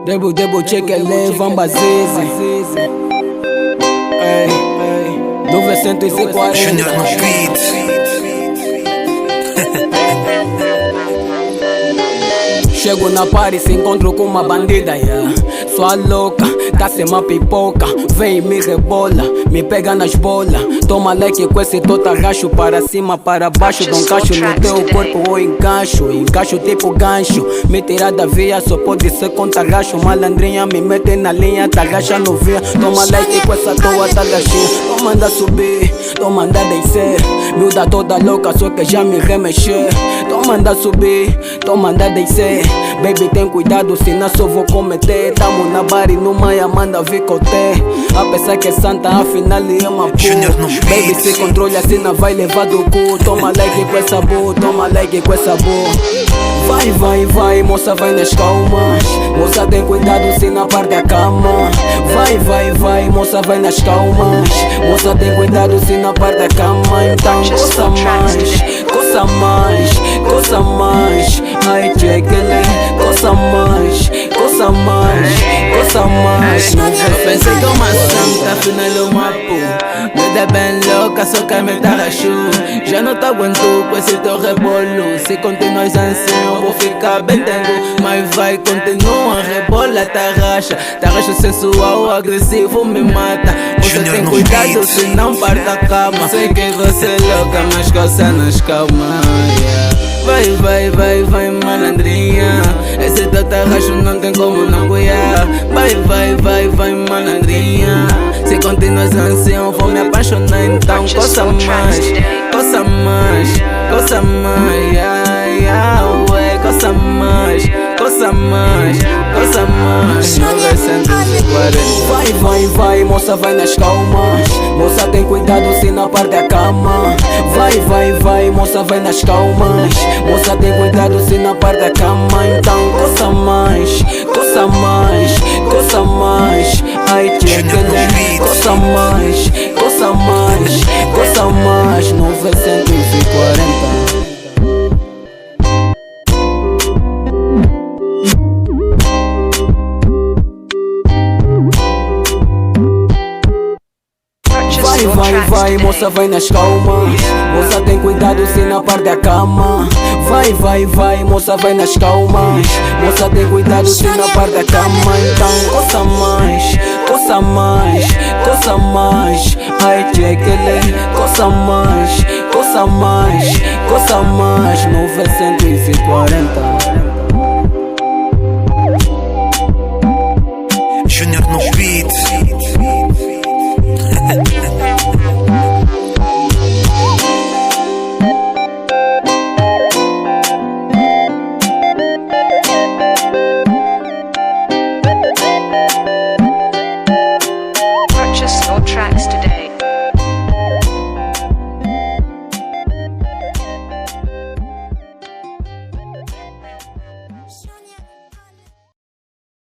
Debo check Van Bazizi. Ei, 940. Junior no beat. Chego na party, se encontro com uma bandida, yeah. Sua louca, tá sem uma pipoca. Vem e me rebola, me pega nas bolas. Toma leque com esse todo agacho. Para cima, para baixo, dou um cacho no teu corpo ou encaixo. Encaixo tipo gancho, me tirar da via. Só pode ser contra gacho. Malandrinha me mete na linha, tá gacha no via. Toma leque com essa toa, tá gachinha. Tô manda subir, tô manda descer. Miúda toda louca, só que já me remexer. Tô manda subir, tô manda descer. Baby, tem cuidado, senão só vou cometer. Tamo na bar e no maia manda vicoté. A pessoa que é santa, afinal é uma pô. Baby, se controla, senão vai levar do cu. Toma like com essa boa, toma like com essa boa. Vai, vai, vai, moça, vai nas calmas. Moça, tem cuidado, se na parte da cama. Vai, vai, vai, moça, vai nas calmas. Moça, tem cuidado, se na parte da cama. Então, coça mais, coça mais, coça mais. Ai, check ele, coça mais, coça mais, coça mais. Eu pensei que uma santa, afinal uma pô. Me dá bem louca, só que me tá rachu. Já não tá aguento com esse teu rebolo. Se continuas assim, eu vou ficar bem tengo. Mas vai, continua, rebola, tá racha sensual, agressivo, me mata. Você tem cuidado, se não parta a cama. Sei que você é louca, mas coça nas calmas, yeah. Vai, vai, vai, vai, malandrinha. Esse teu tarracho não tem como não apoiar. Vai, vai, vai, vai, malandrinha. Se continuas assim eu vou me apaixonar. Então coça mais, coça mais, coça mais, yeah, yeah, ué, coça mais, coça mais, coça mais. 940. Vai, vai, vai, moça, vai nas calmas. Moça, tem cuidado, se na parte da cama. Vai, vai, vai, moça, vai nas calmas. Moça, tem cuidado, se na parte da cama. Então coça mais, coça mais, coça mais. Ai, tchekele, coça mais, coça mais, coça mais. 940. Vai, vai, vai, moça, vai nas calmas. Moça, tem cuidado, se na parte da cama. Vai, vai, vai, moça, vai nas calmas. Moça, tem cuidado, se na parte da cama. Então coça mais, coça mais, coça mais. Ai, tchekele, coça mais, coça mais, coça mais. 940.